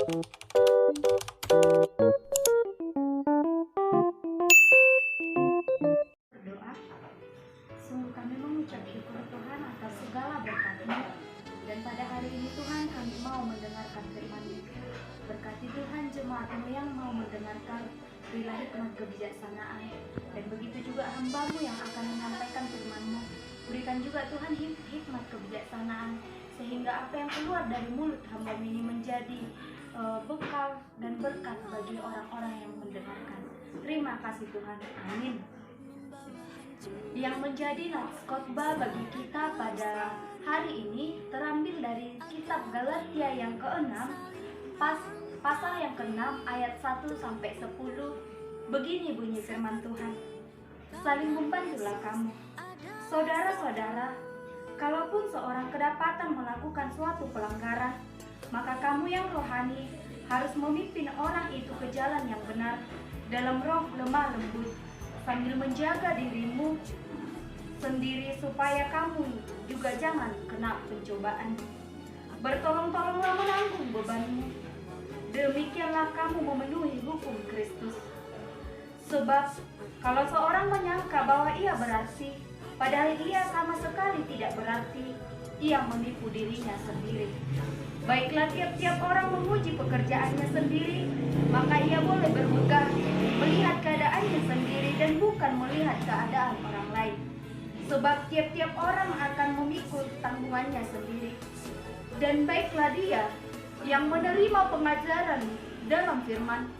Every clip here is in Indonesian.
Berdoa, sungguh kami mengucap syukur Tuhan atas segala berkat-Mu. Dan pada hari ini Tuhan kami mau mendengarkan firman-Mu. Berkati Tuhan jemaat-Mu yang mau mendengarkan, berilah hikmat kebijaksanaan. Dan begitu juga hamba-Mu yang akan menyampaikan firman-Mu. Berikan juga Tuhan hikmat kebijaksanaan, sehingga apa yang keluar dari mulut hamba-Mu ini menjadi bekal dan berkat bagi orang-orang yang mendengarkan. Terima kasih Tuhan. Amin. Yang menjadi nats khotbah bagi kita pada hari ini terambil dari kitab Galatia yang ke-6, pasal yang ke-6 ayat 1 sampai 10. Begini bunyi firman Tuhan. Saling membantulah kamu. Saudara-saudara, kalaupun seorang kedapatan melakukan suatu pelanggaran, maka kamu yang rohani harus memimpin orang itu ke jalan yang benar dalam roh lemah lembut, sambil menjaga dirimu sendiri supaya kamu juga jangan kena pencobaan. Bertolong-tolonglah menanggung bebanmu. Demikianlah kamu memenuhi hukum Kristus. Sebab kalau seorang menyangka bahwa ia berarti, padahal ia sama sekali tidak berarti, ia menipu dirinya sendiri. Baiklah tiap-tiap orang memuji pekerjaannya sendiri, maka ia boleh bermegah, melihat keadaannya sendiri dan bukan melihat keadaan orang lain. Sebab tiap-tiap orang akan memikul tanggungannya sendiri. Dan baiklah dia yang menerima pengajaran dalam firman,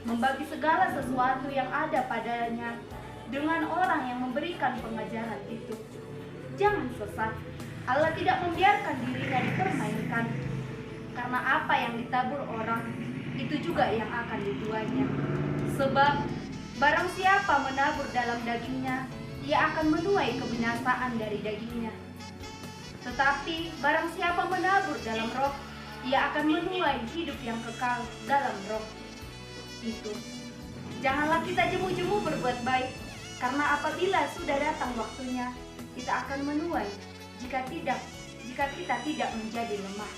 membagi segala sesuatu yang ada padanya dengan orang yang memberikan pengajaran itu. Jangan sesat. Allah tidak membiarkan dirinya dipermainkan, karena apa yang ditabur orang, itu juga yang akan dituainya. Sebab barang siapa menabur dalam dagingnya, ia akan menuai kebinasaan dari dagingnya. Tetapi barang siapa menabur dalam roh, ia akan menuai hidup yang kekal dalam roh itu. Janganlah kita jemu-jemu berbuat baik, karena apabila sudah datang waktunya, kita akan menuai jika kita tidak menjadi lemah.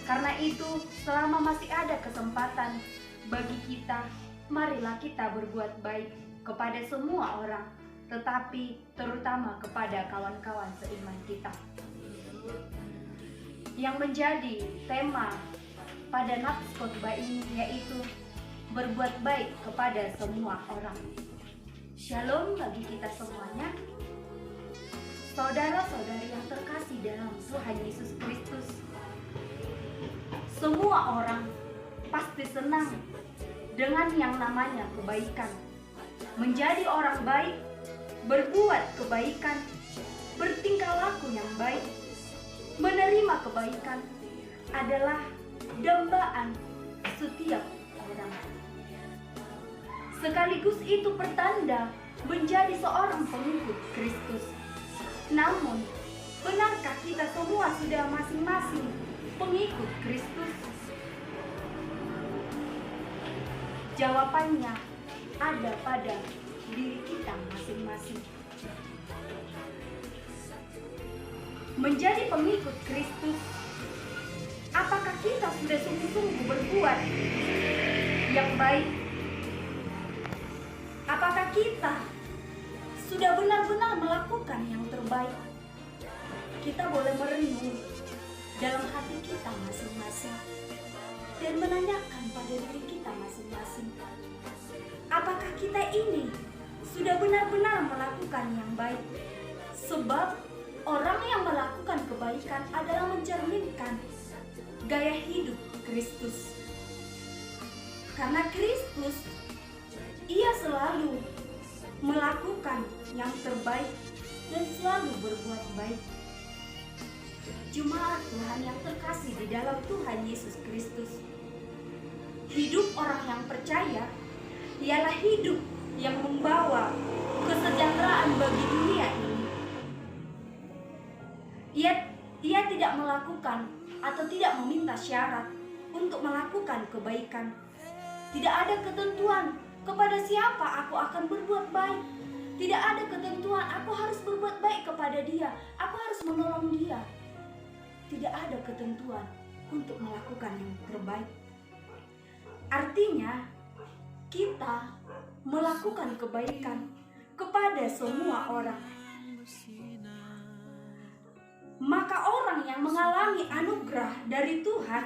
Karena itu, selama masih ada kesempatan bagi kita, marilah kita berbuat baik kepada semua orang, tetapi terutama kepada kawan-kawan seiman kita. Yang menjadi tema pada nats khotbah ini yaitu berbuat baik kepada semua orang. Shalom bagi kita semuanya. Saudara-saudari yang terkasih dalam Tuhan Yesus Kristus, semua orang pasti senang dengan yang namanya kebaikan. Menjadi orang baik, berbuat kebaikan, bertingkah laku yang baik, menerima kebaikan adalah dambaan setiap orang. Sekaligus itu pertanda menjadi seorang pengikut Kristus. Namun, benarkah kita semua sudah masing-masing pengikut Kristus? Jawabannya ada pada diri kita masing-masing. Menjadi pengikut Kristus, apakah kita sudah sungguh-sungguh berbuat yang baik? Apakah kita sudah benar-benar melakukan yang terbaik? Kita boleh merenung dalam hati kita masing-masing dan menanyakan pada diri kita masing-masing, apakah kita ini sudah benar-benar melakukan yang baik? Sebab orang yang melakukan kebaikan adalah mencerminkan gaya hidup Kristus. Karena Kristus, ia selalu melakukan yang terbaik dan selalu berbuat baik. Jemaat Tuhan yang terkasih di dalam Tuhan Yesus Kristus, hidup orang yang percaya ialah hidup yang membawa kesejahteraan bagi dunia ini. Ia tidak melakukan atau tidak meminta syarat untuk melakukan kebaikan. Tidak ada ketentuan kepada siapa aku akan berbuat baik. Tidak ada ketentuan aku harus berbuat baik kepada dia, aku harus menolong dia. Tidak ada ketentuan untuk melakukan yang terbaik. Artinya, kita melakukan kebaikan kepada semua orang. Maka orang yang mengalami anugerah dari Tuhan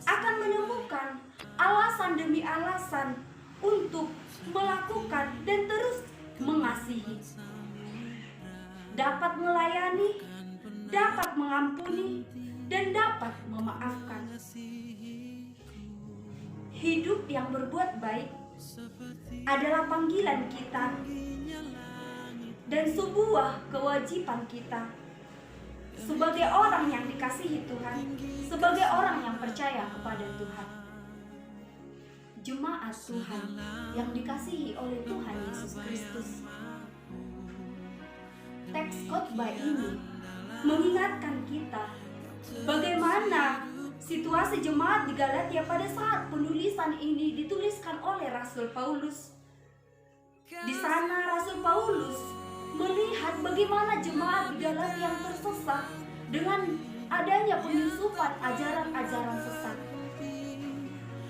akan menemukan alasan demi alasan untuk melakukan dan terus mengasihi, dapat melayani, dapat mengampuni, dan dapat memaafkan. Hidup yang berbuat baik adalah panggilan kita dan sebuah kewajiban kita sebagai orang yang dikasihi Tuhan, sebagai orang yang percaya kepada Tuhan. Jemaat Tuhan yang dikasihi oleh Tuhan Yesus Kristus. Teks khotbah ini mengingatkan kita bagaimana situasi jemaat di Galatia pada saat penulisan ini dituliskan oleh Rasul Paulus. Di sana Rasul Paulus melihat bagaimana jemaat di Galatia yang tersesat dengan adanya penyusupan ajaran-ajaran sesat.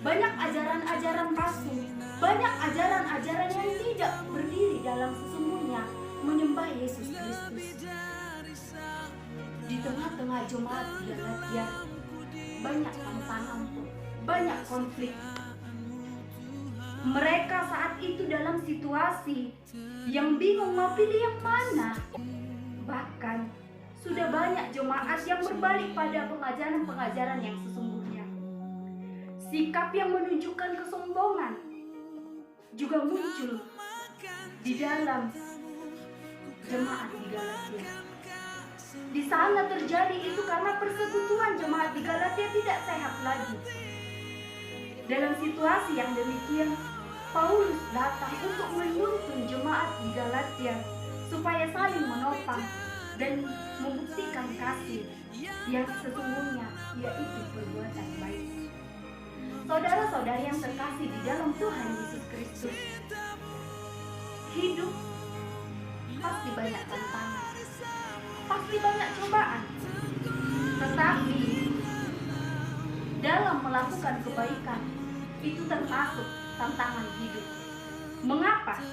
Banyak ajaran-ajaran palsu, banyak ajaran-ajaran yang tidak berdiri dalam sesungguhnya menyembah Yesus Kristus. Di tengah-tengah jemaat di Galatia, banyak tantangan, banyak konflik. Mereka saat itu dalam situasi yang bingung mau pilih yang mana. Bahkan sudah banyak jemaat yang berbalik pada pengajaran-pengajaran yang sesungguhnya. Sikap yang menunjukkan kesombongan juga muncul di dalam jemaat di Galatia. Di sana terjadi itu karena persekutuan jemaat di Galatia tidak sehat lagi. Dalam situasi yang demikian, Paulus datang untuk menuntun jemaat di Galatia supaya saling menopang dan membuktikan kasih yang sesungguhnya, yaitu perbuatan baik. Saudara-saudari yang terkasih di dalam Tuhan Yesus Kristus, hidup pasti banyak tantangan, pasti banyak cobaan. Tetapi dalam melakukan kebaikan itu termasuk tantangan hidup. Mengapa?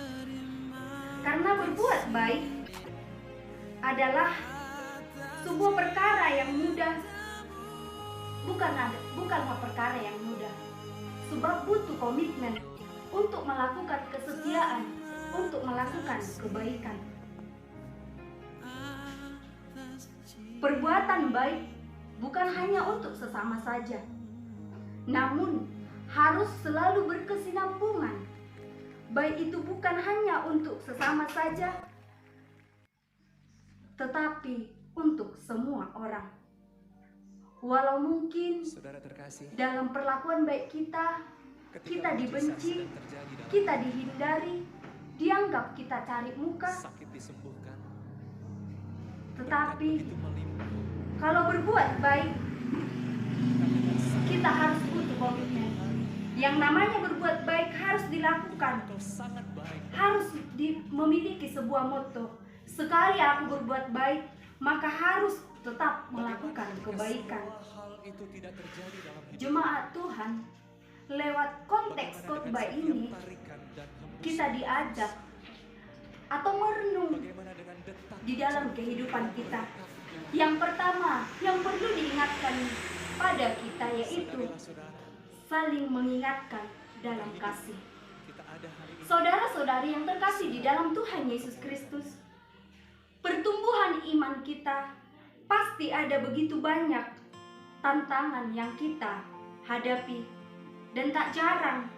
Karena berbuat baik adalah sebuah perkara yang mudah, bukanlah perkara yang mudah. Sebab butuh komitmen untuk melakukan kesetiaan, untuk melakukan kebaikan. Perbuatan baik bukan hanya untuk sesama saja, namun harus selalu berkesinambungan. Baik itu bukan hanya untuk sesama saja, tetapi untuk semua orang. Walau mungkin dalam perlakuan baik kita dibenci, kita dihindari, dianggap kita cari muka. Tetapi kalau berbuat baik, kita harus butuh komitmen. Yang namanya berbuat baik harus dilakukan, harus memiliki sebuah motto. Sekali aku berbuat baik, maka harus tetap melakukan kebaikan. Jemaat Tuhan, lewat konteks khotbah ini kita diajak atau merenung di dalam kehidupan kita. Yang pertama yang perlu diingatkan pada kita yaitu saling mengingatkan dalam kasih. Saudara-saudari yang terkasih di dalam Tuhan Yesus Kristus, pertumbuhan iman kita pasti ada begitu banyak tantangan yang kita hadapi, dan tak jarang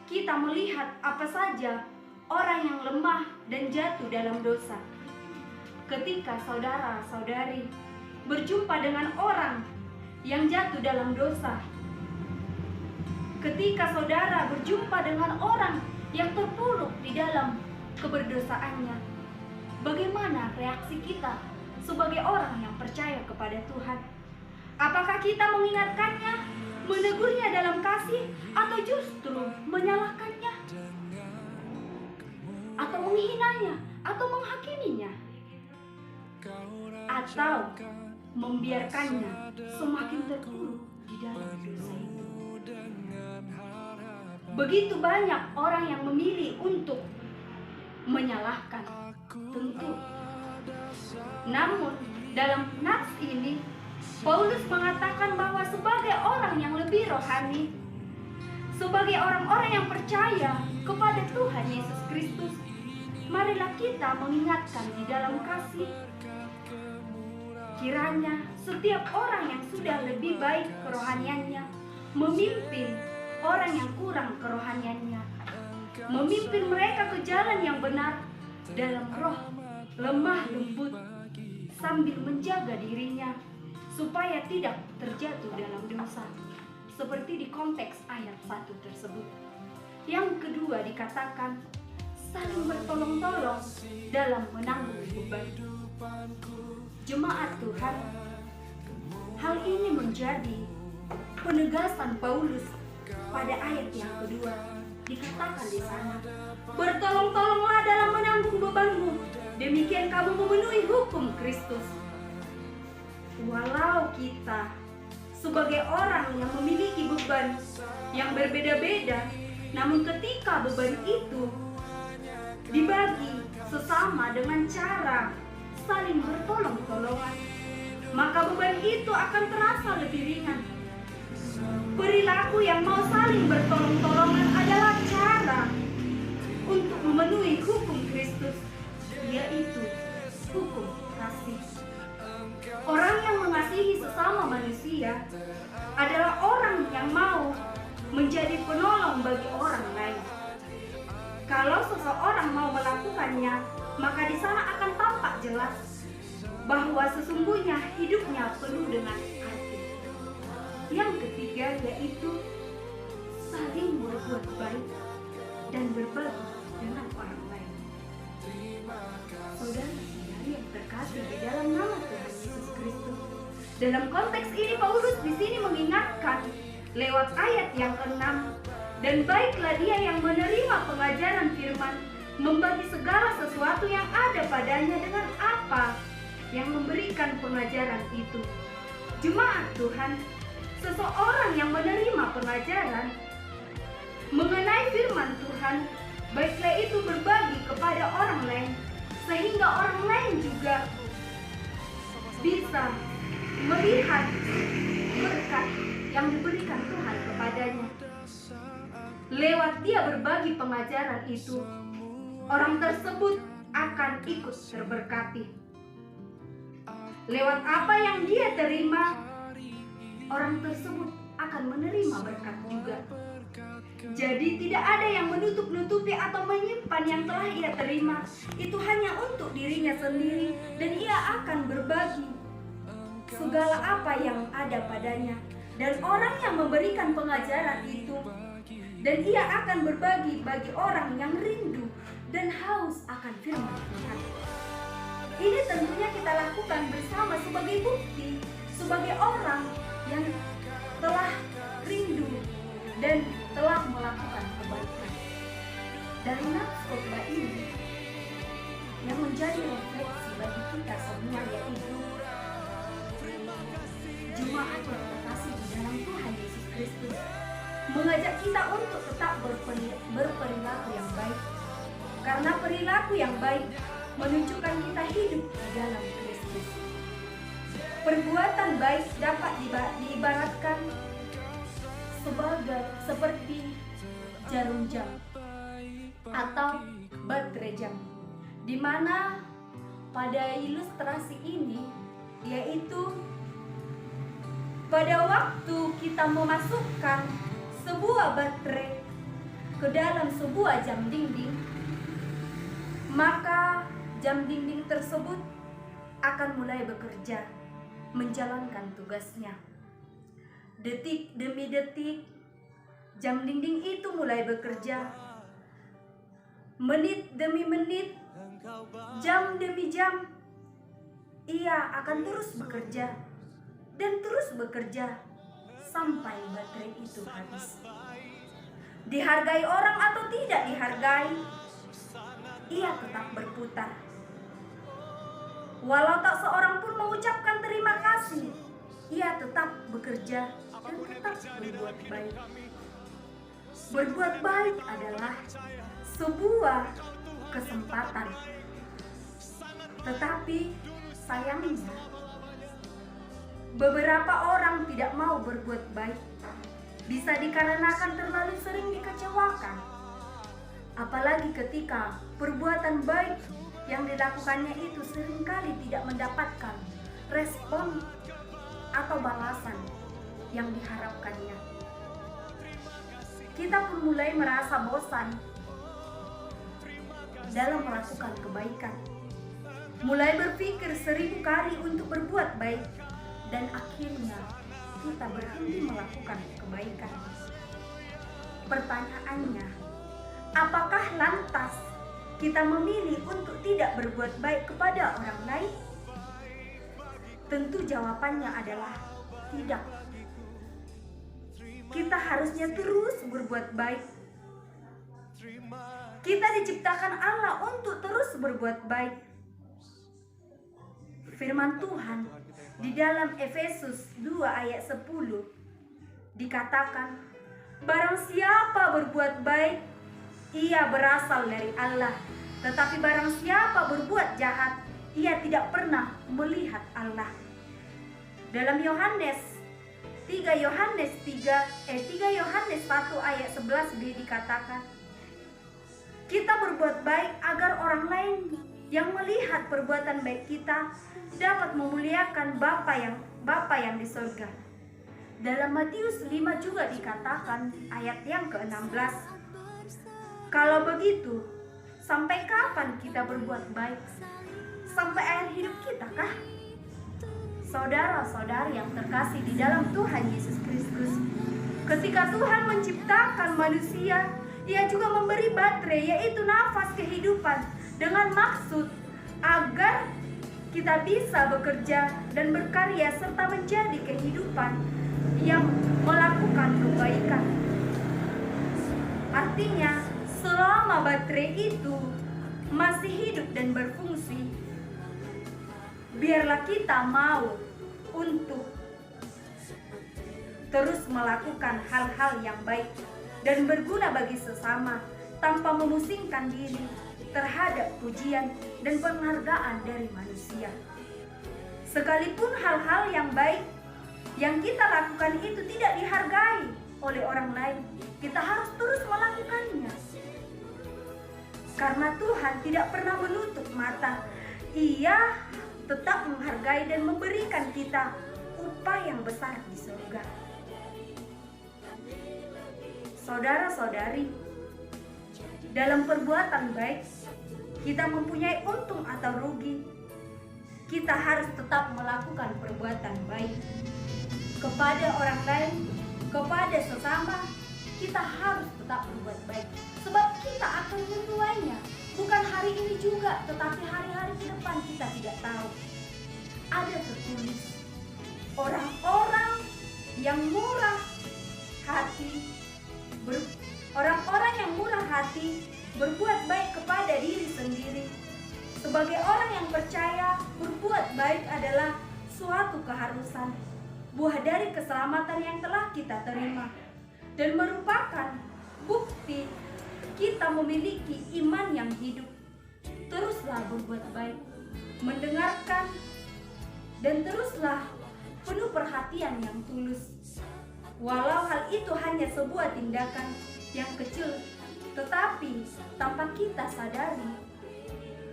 kita melihat apa saja orang yang lemah dan jatuh dalam dosa. Ketika saudara-saudari berjumpa dengan orang yang jatuh dalam dosa, ketika saudara berjumpa dengan orang yang terpuruk di dalam keberdosaannya, bagaimana reaksi kita sebagai orang yang percaya kepada Tuhan? Apakah kita mengingatkannya, menegurnya dalam kasih, atau justru menyalahkannya, atau menghinanya, atau menghakiminya, atau membiarkannya semakin terpuruk di dalam dosa itu? Begitu banyak orang yang memilih untuk menyalahkan, tentu. Namun dalam nats ini Paulus mengatakan bahwa sebagai orang yang lebih rohani, sebagai orang-orang yang percaya kepada Tuhan Yesus Kristus, marilah kita mengingatkan di dalam kasih. Kiranya setiap orang yang sudah lebih baik kerohaniannya memimpin orang yang kurang kerohaniannya, memimpin mereka ke jalan yang benar dalam roh lemah lembut, sambil menjaga dirinya supaya tidak terjatuh dalam dosa, seperti di konteks ayat 1 tersebut. Yang kedua dikatakan saling bertolong-tolong dalam menanggung beban. Jemaat Tuhan, hal ini menjadi penegasan Paulus pada ayat yang kedua. Dikatakan di sana, bertolong-tolonglah dalam menanggung bebanmu, demikian kamu memenuhi hukum Kristus. Walau kita sebagai orang yang memiliki beban yang berbeda-beda, namun ketika beban itu dibagi sesama dengan cara saling bertolong-tolongan, maka beban itu akan terasa lebih ringan. Perilaku yang mau saling bertolong-tolongan adalah cara untuk memenuhi hukum Kristus, yaitu hukum kasih. Orang yang mengasihi sesama manusia adalah orang yang mau menjadi penolong bagi orang lain. Kalau seseorang mau melakukannya, maka di sana akan tampak jelas bahwa sesungguhnya hidupnya penuh dengan arti. Yang ketiga yaitu saling berbuat baik dan berbagi dengan orang lain. Saudara-saudari yang terkasih di dalam nama Tuhan Yesus Kristus, dalam konteks ini Paulus di sini mengingatkan lewat ayat yang ke-6, dan baiklah dia yang menerima pengajaran firman membagi segala sesuatu yang ada padanya dengan apa yang memberikan pengajaran itu. Jemaat Tuhan, seseorang yang menerima pengajaran mengenai firman Tuhan, baiklah itu berbagi kepada orang lain, sehingga orang lain juga bisa melihat berkat yang diberikan Tuhan kepadanya. Lewat dia berbagi pengajaran itu, orang tersebut akan ikut terberkati. Lewat apa yang dia terima, orang tersebut akan menerima berkat juga. Jadi tidak ada yang menutup-nutupi atau menyimpan yang telah ia terima. Itu hanya untuk dirinya sendiri, dan ia akan berbagi segala apa yang ada padanya. Dan orang yang memberikan pengajaran itu, dan ia akan berbagi bagi orang yang rindu dan haus akan firman Tuhan. Ini tentunya kita lakukan bersama sebagai bukti, sebagai orang yang telah rindu dan telah melakukan kebaikan. Dari nats khotbah ini yang menjadi refleksi bagi kita semua, yaitu jemaat yang terkasih di dalam Tuhan Yesus Kristus, mengajak kita untuk tetap berperilaku yang baik, karena perilaku yang baik menunjukkan kita hidup di dalam Kristus. Perbuatan baik dapat diibaratkan seperti jarum jam atau baterai jam, di mana pada ilustrasi ini yaitu pada waktu kita memasukkan sebuah baterai ke dalam sebuah jam dinding, maka jam dinding tersebut akan mulai bekerja, menjalankan tugasnya. Detik demi detik, jam dinding itu mulai bekerja. Menit demi menit, jam demi jam, ia akan terus bekerja dan terus bekerja sampai baterai itu habis. Dihargai orang atau tidak dihargai, ia tetap berputar. Walau tak seorang pun mengucapkan terima kasih, ia tetap bekerja dan tetap berbuat baik. Berbuat baik adalah sebuah kesempatan. Tetapi sayangnya, beberapa orang tidak mau berbuat baik. Bisa dikarenakan terlalu sering dikecewakan. Apalagi ketika perbuatan baik yang dilakukannya itu seringkali tidak mendapatkan respon atau balasan yang diharapkannya. Kita pun mulai merasa bosan dalam melakukan kebaikan. Mulai berpikir 1000 kali untuk berbuat baik, dan akhirnya kita berhenti melakukan kebaikan. Pertanyaannya, apakah lantas kita memilih untuk tidak berbuat baik kepada orang lain? Tentu jawabannya adalah tidak. Kita harusnya terus berbuat baik. Kita diciptakan Allah untuk terus berbuat baik. Firman Tuhan di dalam Efesus 2 ayat 10 dikatakan, barang siapa berbuat baik, ia berasal dari Allah. Tetapi barang siapa berbuat jahat, ia tidak pernah melihat Allah. Dalam Yohanes 3 Yohanes 1 ayat 11b dikatakan, kita berbuat baik agar orang lain yang melihat perbuatan baik kita dapat memuliakan Bapa yang di surga. Dalam Matius 5 juga dikatakan ayat yang ke-16, kalau begitu, sampai kapan kita berbuat baik? Sampai akhir hidup kita kah? Saudara-saudari yang terkasih di dalam Tuhan Yesus Kristus, ketika Tuhan menciptakan manusia, Ia juga memberi baterai, yaitu nafas kehidupan, dengan maksud agar kita bisa bekerja dan berkarya serta menjadi kehidupan yang melakukan kebaikan. Artinya, selama baterai itu masih hidup dan berfungsi, biarlah kita mau untuk terus melakukan hal-hal yang baik dan berguna bagi sesama tanpa memusingkan diri terhadap pujian dan penghargaan dari manusia. Sekalipun hal-hal yang baik yang kita lakukan itu tidak dihargai oleh orang lain, kita harus terus melakukannya. Karena Tuhan tidak pernah menutup mata. Ia tetap menghargai dan memberikan kita upah yang besar di surga. Saudara-saudari, dalam perbuatan baik, kita mempunyai untung atau rugi, kita harus tetap melakukan perbuatan baik. Kepada orang lain, kepada sesama, kita harus tetap berbuat baik. Sebab kita akan menuainya. Bukan hari ini juga, tetapi hari-hari ke depan kita tidak tahu. Ada tertulis, orang-orang yang murah hati, orang-orang yang murah hati berbuat baik kepada diri sendiri. Sebagai orang yang percaya, berbuat baik adalah suatu keharusan, buah dari keselamatan yang telah kita terima, dan merupakan bukti kita memiliki iman yang hidup. Teruslah berbuat baik, mendengarkan, dan teruslah penuh perhatian yang tulus. Walau hal itu hanya sebuah tindakan yang kecil, tetapi tanpa kita sadari,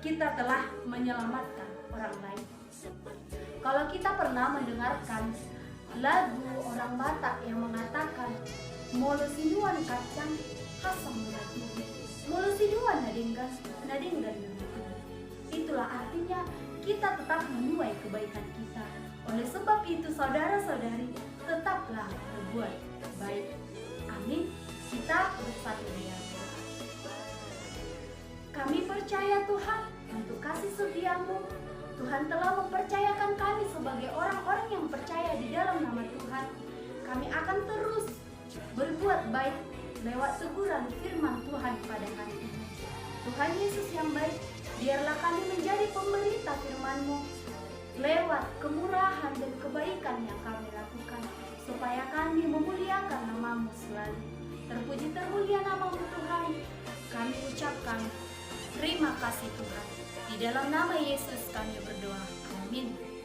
kita telah menyelamatkan orang lain. Kalau kita pernah mendengarkan lagu orang Batak yang mengatakan, molo sinuan kacang hasam menatu, molo sinuan nadenggan menatu. Itulah artinya kita tetap menuai kebaikan kita. Oleh sebab itu, saudara-saudari, tetaplah berbuat baik. Amin. Kita bersatu dengan doa. Kami percaya Tuhan untuk kasih setia-Mu. Tuhan telah mempercayakan kami sebagai orang-orang yang percaya di dalam nama Tuhan. Kami akan terus berbuat baik lewat teguran firman Tuhan pada hari ini. Tuhan Yesus yang baik, biarlah kami menjadi pemberita firman-Mu lewat kemurahan dan kebaikan yang kami lakukan, supaya kami memuliakan nama-Mu selalu. Terpuji termulia nama-Mu Tuhan. Kami ucapkan terima kasih Tuhan. Di dalam nama Yesus kami berdoa. Amin.